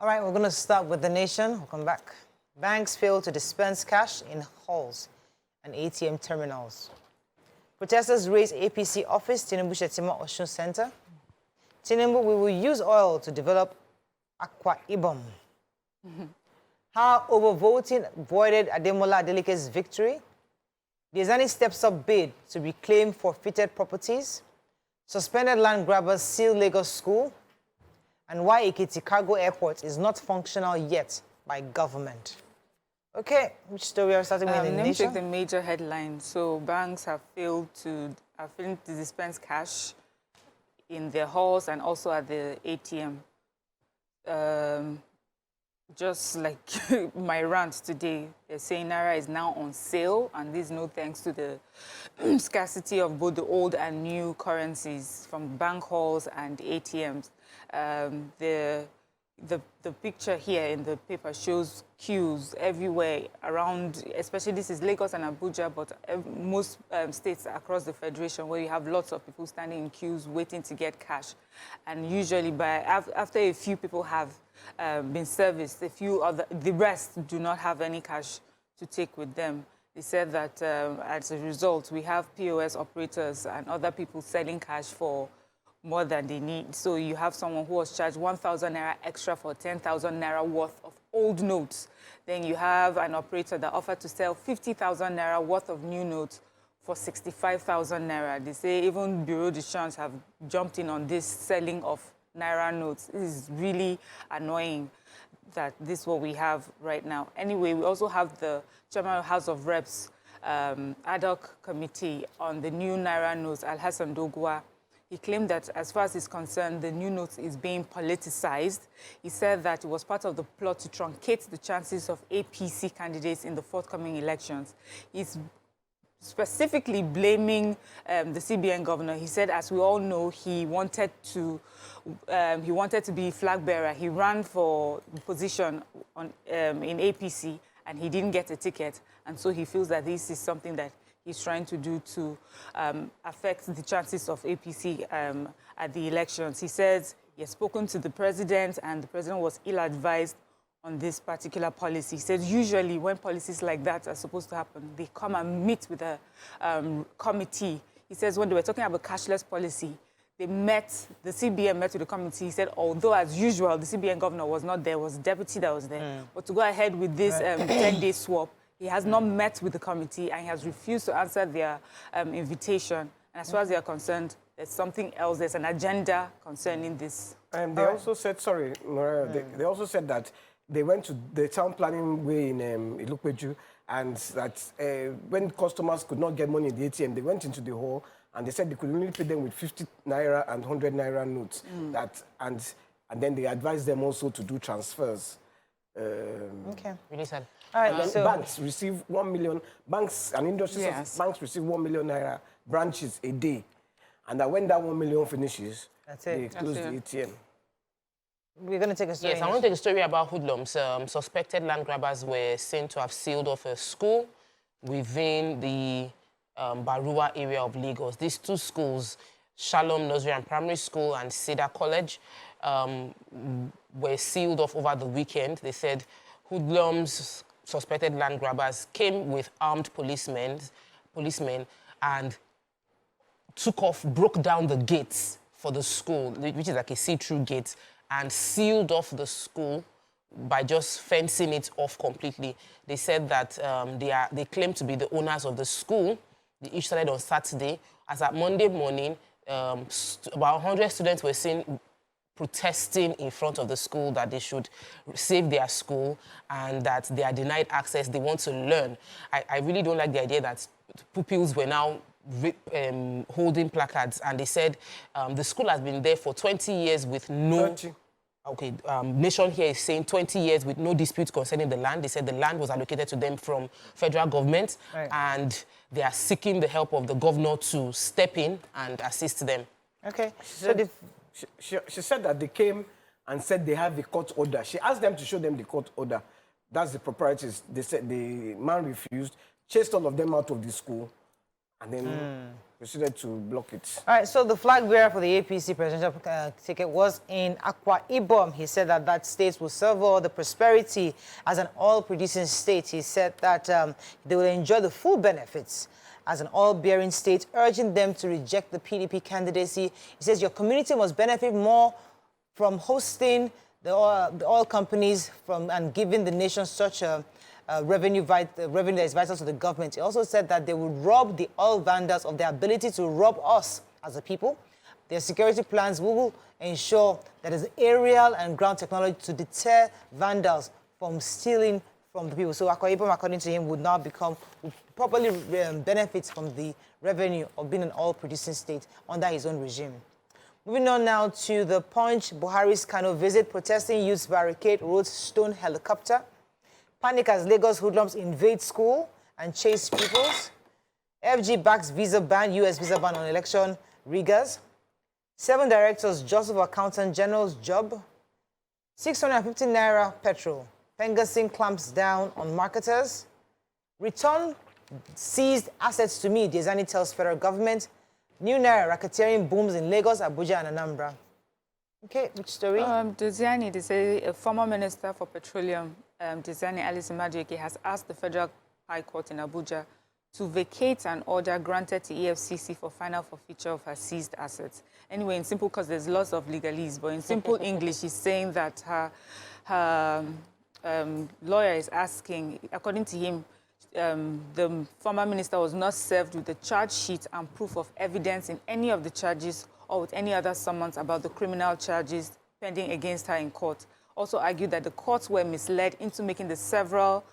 All right, we're going to start with the nation. We'll come back. Banks fail to dispense cash in halls and ATM terminals. Protesters raise APC office, Tinubu Shetima Osun Center. Tinubu, we will use oil to develop Akwa Ibom. How overvoting voided Ademola Adelike's victory. Diezani steps up bid to reclaim forfeited properties. Suspended land grabbers seal Lagos school. And why Ekiti Cargo Airport is not functional yet by government. Okay, which story are we starting with in the Let me nation? take the major headlines. So banks have failed to dispense cash in their halls and also at the ATM. Just like my rant today, they're saying Naira is now on sale, and this is no thanks to the scarcity of both the old and new currencies from bank halls and ATMs. The picture here in the paper shows queues everywhere around, especially this is Lagos and Abuja, but most states across the Federation where you have lots of people standing in queues waiting to get cash. And usually after a few people have been serviced, the rest do not have any cash to take with them. They said that as a result, we have POS operators and other people selling cash for more than they need. So you have someone who was charged 1,000 Naira extra for 10,000 Naira worth of old notes. Then you have an operator that offered to sell 50,000 Naira worth of new notes for 65,000 Naira. They say even Bureau de Change have jumped in on this selling of Naira notes. This is really annoying that this is what we have right now. Anyway, we also have the Chairman of House of Reps ad hoc committee on the new Naira notes, Alhassan Dogwa. He claimed that, as far as he's concerned, the new note is being politicized. He said that it was part of the plot to truncate the chances of APC candidates in the forthcoming elections. He's specifically blaming the CBN governor. He said, as we all know, he wanted to be flag bearer. He ran for the position in APC, and he didn't get a ticket. And so he feels that this is something that he's trying to do to affect the chances of APC at the elections. He says he has spoken to the president, and the president was ill-advised on this particular policy. He said usually when policies like that are supposed to happen, they come and meet with a committee. He says when they were talking about cashless policy, the CBN met with the committee. He said, although as usual, the CBN governor was not there, it was the deputy that was there. But to go ahead with this 10-day swap, he has not met with the committee, and he has refused to answer their invitation. And as far as they are concerned, there's something else. There's an agenda concerning this. And they also said, sorry, Nora, they also said that they went to the town planning way in Ilukpeju, and that when customers could not get money in the ATM, they went into the hall, and they said they could only pay them with 50 Naira and 100 Naira notes. And then they advised them also to do transfers. Okay. Really sad. All right, so banks receive 1 million, banks and industries of banks receive 1 million Naira branches a day. And that when that 1 million finishes, they close the ATM. We're going to take a story. Yes, I want to take a story about hoodlums. Suspected land grabbers were seen to have sealed off a school within the Barua area of Lagos. These two schools, Shalom Nursery and Primary School and Cedar College, were sealed off over the weekend. They said hoodlums, suspected land grabbers, came with armed policemen and took off, broke down the gates for the school, which is like a see-through gate, and sealed off the school by just fencing it off completely. They said that they claim to be the owners of the school. They each started on Saturday. As at Monday morning, about 100 students were seen protesting in front of the school that they should save their school and that they are denied access. They want to learn. I really don't like the idea that pupils were now holding placards, and they said the school has been there for 20 years with no... 30. Okay, Nation here is saying 20 years with no dispute concerning the land. They said the land was allocated to them from federal government, and they are seeking the help of the governor to step in and assist them. Okay. She said that they came and said they have the court order. She asked them to show them the court order. That's the proprietors. They said the man refused, chased all of them out of the school, and then proceeded to block it. All right, so the flag bearer for the APC presidential ticket was in Akwa Ibom. He said that that state will serve all the prosperity as an oil-producing state. He said that they will enjoy the full benefits as an oil-bearing state, urging them to reject the PDP candidacy. He says your community must benefit more from hosting the oil companies and giving the nation such a revenue that is vital to the government. He also said that they would rob the oil vandals of their ability to rob us as a people. Their security plans will ensure that there's aerial and ground technology to deter vandals from stealing from the people. So Akwa Ibom, according to him, would properly benefit from the revenue of being an oil-producing state under his own regime. Moving on now to the Punch. Buhari's Kano visit, protesting youths barricade road stone helicopter. Panic as Lagos hoodlums invade school and chase pupils. FG backs visa ban, US visa ban on election riggers. 7 directors Joseph Accountant General's job. 650 naira petrol. Pengasing clamps down on marketers. Return seized assets to me, Diezani tells federal government. New naira racketeering booms in Lagos, Abuja, and Anambra. Okay, which story? Diezani, they say a former minister for petroleum, Diezani Alice Nnmadi, has asked the Federal High Court in Abuja to vacate an order granted to EFCC for final forfeiture of her seized assets. Anyway, in simple, because there's lots of legalese, but in simple English, she's saying that her lawyer is asking, according to him, the former minister was not served with the charge sheet and proof of evidence in any of the charges or with any other summons about the criminal charges pending against her in court. Also argued that the courts were misled into making several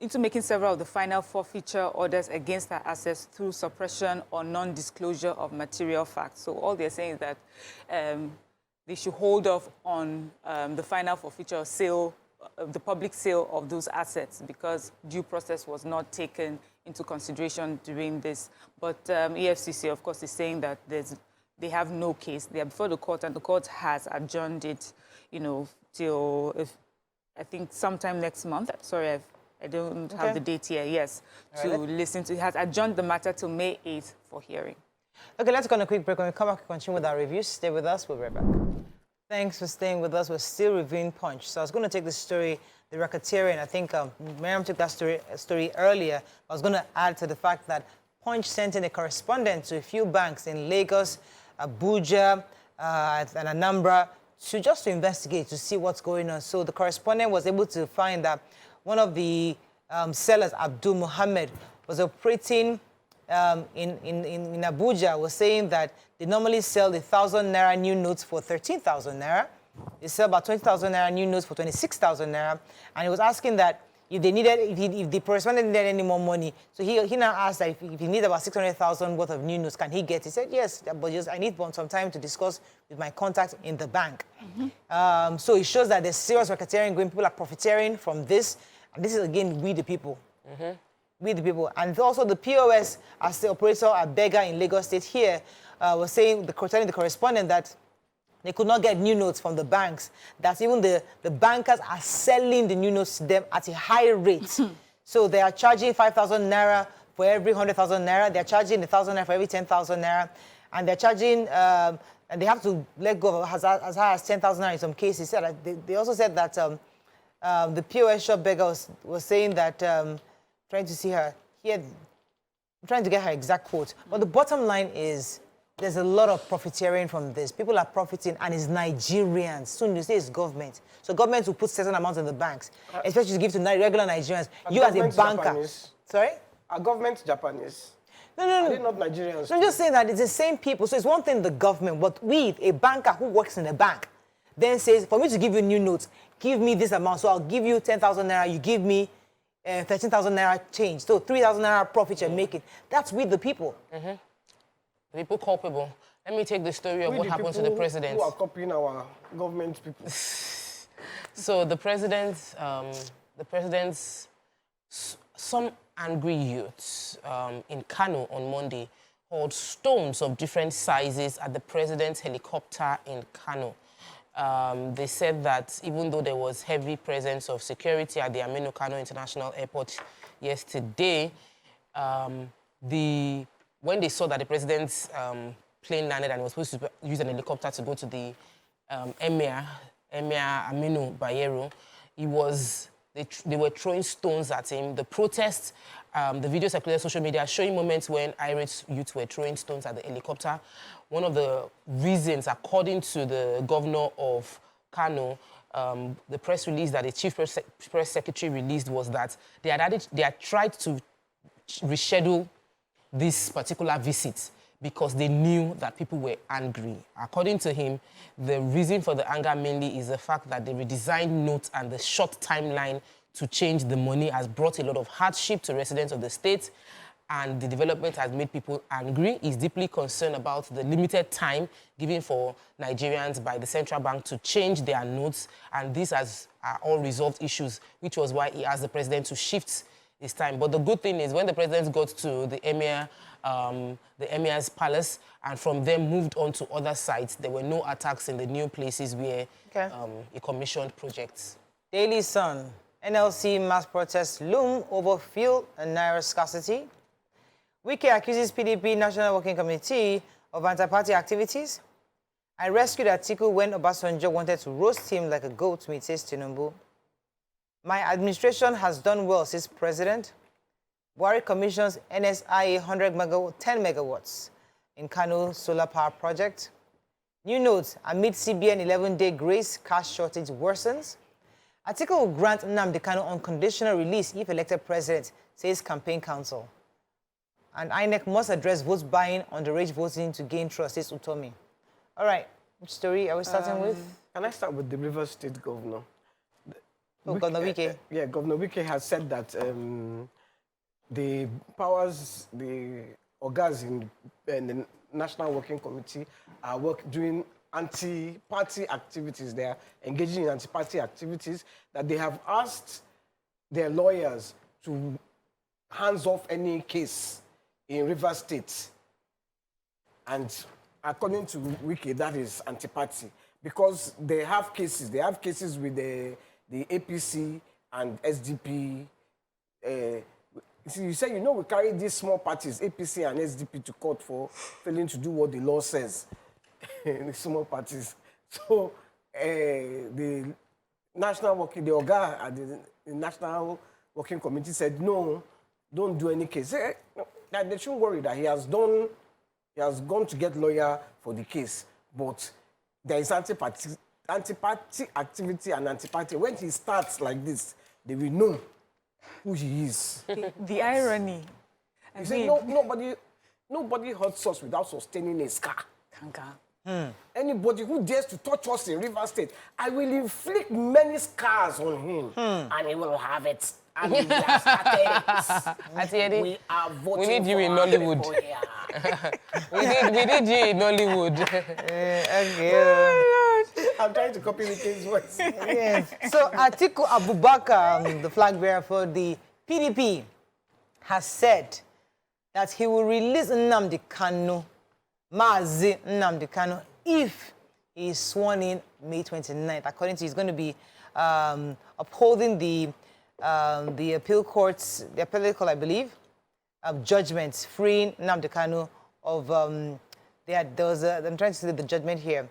of the final forfeiture orders against her assets through suppression or non-disclosure of material facts. So all they're saying is that they should hold off on the final forfeiture sale, the public sale of those assets, because due process was not taken into consideration during this. But EFCC, of course, is saying that they have no case. They are before the court, and the court has adjourned it, till I think sometime next month. Sorry, I don't have the date here. Yes, listen to. It has adjourned the matter till May 8th for hearing. Okay, let's go on a quick break. When we come back, we continue with our reviews. Stay with us. We'll be right back. Thanks for staying with us. We're still reviewing Punch. So I was going to take the story, the racketeering. I think Miriam took that story earlier. I was going to add to the fact that Punch sent in a correspondent to a few banks in Lagos, Abuja, and Anambra to investigate, to see what's going on. So the correspondent was able to find that one of the sellers, Abdul Muhammad, was operating in Abuja, was saying that they normally sell the 1,000 naira new notes for 13,000 naira. They sell about 20,000 naira new notes for 26,000 naira. And he was asking that if the correspondent needed any more money. So he now asked that if he needs about 600,000 worth of new notes, can he get it? He said, yes, but I need some time to discuss with my contact in the bank. Mm-hmm. So it shows that there's serious racketeering going. People are profiteering from this. And this is, again, we the people. Mm-hmm. We the people. And also the POS, as the operator at Bega in Lagos State here, was telling the correspondent that they could not get new notes from the banks, that even the bankers are selling the new notes to them at a high rate. So they are charging 5,000 naira for every 100,000 naira. They're charging 1,000 naira for every 10,000 naira. And they're charging, and they have to let go of as high as 10,000 naira in some cases. They also said that the POS shop beggar was saying that, trying to see her here, I'm trying to get her exact quote. But the bottom line is, there's a lot of profiteering from this. People are profiting, and it's Nigerians. Soon you say it's government. So government will put certain amounts in the banks, especially to give to regular Nigerians. You as a banker. Japanese. Sorry? Are government Japanese? No. Are they not Nigerians? I'm just saying that it's the same people. So it's one thing, the government, but we, a banker who works in a bank, then says, for me to give you new notes, give me this amount. So I'll give you 10,000 naira, you give me 13,000 naira change. So 3,000 naira profit you're making. That's with the people. Mm-hmm. People culpable. Let me take the story of what happened to the president. Who are copying our government people. So the president's some angry youths in Kano on Monday hurled stones of different sizes at the president's helicopter in Kano. They said that even though there was heavy presence of security at the Aminu Kano International Airport yesterday, the when they saw that the president's plane landed and he was supposed to use an helicopter to go to the Emir Aminu Bayero, they were throwing stones at him. The protests, the video circulated on social media showing moments when irate youths were throwing stones at the helicopter. One of the reasons, according to the governor of Kano, the press release that the chief press secretary released was that they had tried to reschedule this particular visit because they knew that people were angry. According to him, the reason for the anger mainly is the fact that the redesigned note and the short timeline to change the money has brought a lot of hardship to residents of the state, and the development has made people angry. He's deeply concerned about the limited time given for Nigerians by the central bank to change their notes, and these are all resolved issues, which was why he asked the president to shift his time. But the good thing is when the president got to the emir's palace and from there moved on to other sites, there were no attacks in the new places where he commissioned projects. Daily Sun, NLC mass protests loom over fuel and naira scarcity. Wike accuses PDP National Working Committee of anti-party activities. I rescued Atiku when Obasanjo wanted to roast him like a goat meat, says Tinubu. My administration has done well, says President. Buhari commissions NSIA 10 megawatts in Kano solar power project. New notes, amid CBN 11-day grace, cash shortage worsens. Atiku will grant Nnamdi Kanu unconditional release if elected president, says campaign council. And INEC must address votes buying underage voting to gain trust, says Utomi. All right, which story are we starting with? Can I start with the Rivers State governor? Governor Wike. Yeah, Governor Wike has said that the powers, the organs in the National Working Committee are doing anti-party activities. They are engaging in anti-party activities, that they have asked their lawyers to hands off any case in Rivers State. And according to Wike, that is anti-party, because they have cases. They have cases with the APC and SDP. You say, we carry these small parties, APC and SDP, to court for failing to do what the law says. The small parties. So the the organ at the National Working Committee said, no, don't do any case. They shouldn't worry that he has gone to get lawyer for the case, but there is anti-party activity and anti-party. When he starts like this, they will know who he is. The irony. You say nobody hurts us without sustaining a scar. Anybody who dares to touch us in River State, I will inflict many scars on him, and he will have it. And we have started. We are voting. We need you in Nollywood. we need you in Nollywood. I'm trying to copy Wike's voice. Yes. So Atiku Abubakar, the flag bearer for the PDP, has said that he will release Nnamdi Kanu, Mazi Nnamdi Kanu, if he is sworn in May 29th. According to, he's going to be upholding the appeal courts, the appellate court, I believe, judgments freeing Nnamdi Kanu of I'm trying to see the judgment here.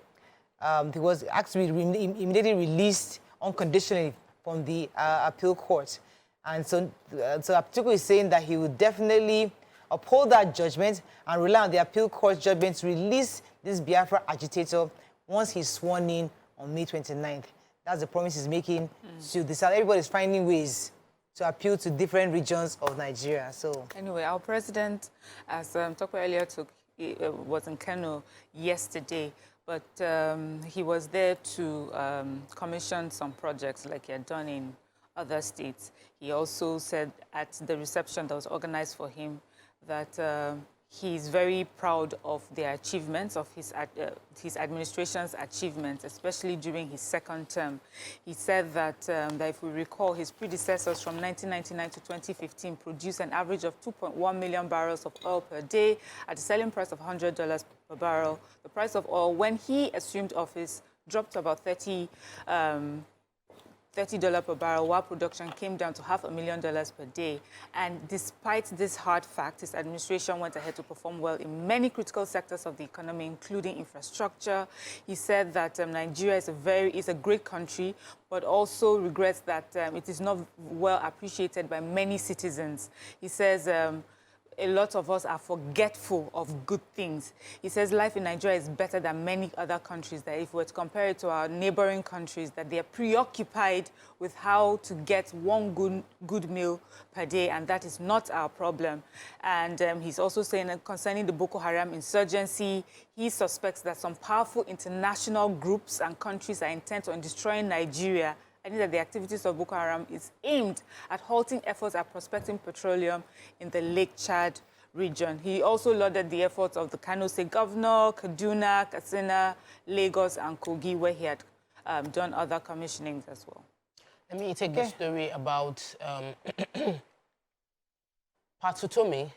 He was actually immediately released unconditionally from the appeal court. And so Atiku is saying that he will definitely uphold that judgment and rely on the appeal court judgment to release this Biafra agitator once he's sworn in on May 29th. That's the promise he's making to the South. Everybody's finding ways to appeal to different regions of Nigeria. So anyway, our president, as talked about earlier, was in Kano yesterday, but he was there to commission some projects like he had done in other states. He also said at the reception that was organized for him that he's very proud of the achievements of his administration's achievements, especially during his second term. He said that if we recall, his predecessors from 1999 to 2015 produced an average of 2.1 million barrels of oil per day at a selling price of $100 per barrel. The price of oil, when he assumed office, dropped to about $30 $30 per barrel, while production came down to $500,000 per day. And despite this hard fact, his administration went ahead to perform well in many critical sectors of the economy, including infrastructure. He said that Nigeria is a great country, but also regrets that it is not well appreciated by many citizens. He says a lot of us are forgetful of good things. He says life in Nigeria is better than many other countries, that if we were to compare it to our neighboring countries, that they are preoccupied with how to get one good meal per day, and that is not our problem. And he's also saying that concerning the Boko Haram insurgency, he suspects that some powerful international groups and countries are intent on destroying Nigeria. I think that the activities of Boko Haram is aimed at halting efforts at prospecting petroleum in the Lake Chad region. He also lauded the efforts of the Kano State Governor, Kaduna, Katsina, Lagos, and Kogi, where he had done other commissionings as well. Let me take the story about Patutomi,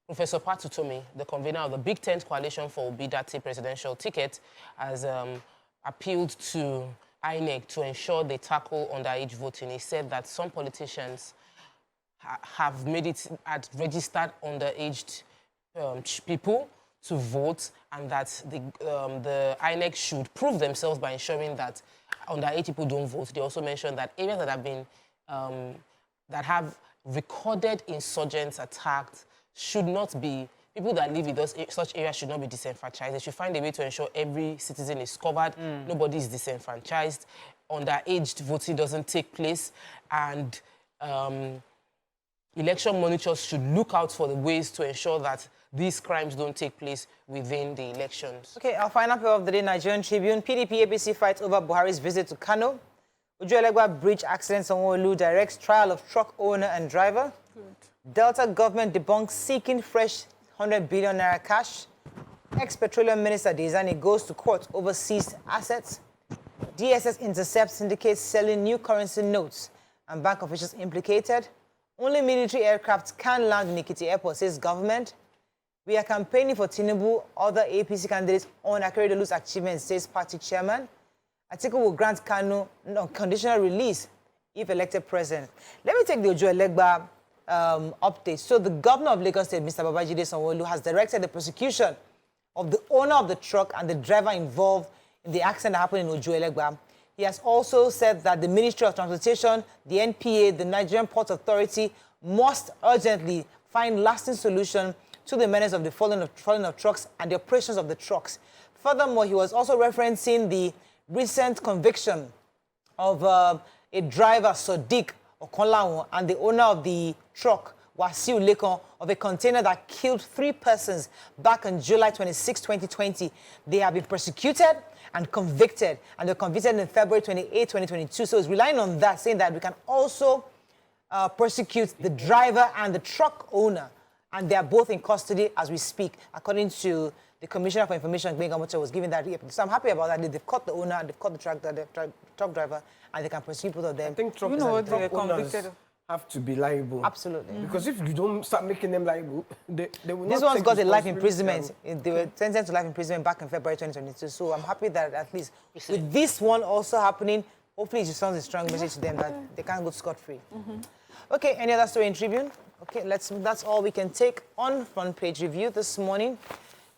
Professor Patutomi, the convener of the Big Tent Coalition for Obidati presidential ticket, has appealed to INEC to ensure they tackle underage voting. He said that some politicians had registered underage people to vote, and that the INEC should prove themselves by ensuring that underage people don't vote. They also mentioned that areas that have been that have recorded insurgents attacked should not be. People that live in such areas should not be disenfranchised. They should find a way to ensure every citizen is covered, nobody is disenfranchised, underage voting doesn't take place, and election monitors should look out for the ways to ensure that these crimes don't take place within the elections. Okay, our final paper of the day, Nigerian Tribune. PDP APC fights over Buhari's visit to Kano. Uju-Elegba bridge accident, Sanwo-Olu directs trial of truck owner and driver. Good. Delta government debunks seeking fresh 100 billion naira cash. Ex-petroleum minister Dezani goes to court over seized assets. DSS intercepts syndicates selling new currency notes and bank officials implicated. Only military aircraft can land in Ikiti Airport, says government. We are campaigning for Tinubu, other APC candidates on Akeredolu's achievements, says party chairman. Atiku will grant Kanu unconditional release if elected president. Let me take the Uju-Elegba update. So the governor of Lagos State, Mr. Babajide Sanwo-Olu, has directed the prosecution of the owner of the truck and the driver involved in the accident that happened in Uju-Elegba. He has also said that the Ministry of Transportation, the NPA, the Nigerian Port Authority must urgently find lasting solution to the menace of the falling of trucks and the operations of the trucks. Furthermore, he was also referencing the recent conviction of a driver, Sadiq Okonlawon, and the owner of the truck, Wasiu Lekon, of a container that killed 3 persons back on July 26, 2020. They have been prosecuted and convicted, and they're convicted in February 28, 2022. So it's relying on that, saying that we can also prosecute the driver and the truck owner, and they are both in custody as we speak, according to the Commissioner for Information, Gbenga Mocho, was giving that. So I'm happy about that. They've caught the owner, they've caught the truck driver, and they can prosecute both of them. I think truck owners have to be liable. Absolutely. Because if you don't start making them liable, they will not. This one's got a life imprisonment. They were sentenced to life imprisonment back in February 2022. So I'm happy that at least with this one also happening, hopefully it sends a strong message to them that they can't go scot-free. Okay, any other story in Tribune? Okay, that's all we can take on front page review this morning.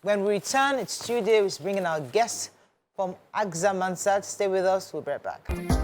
When we return, it's Tuesday. We're bringing our guest from Agza Mansard. Stay with us. We'll be right back.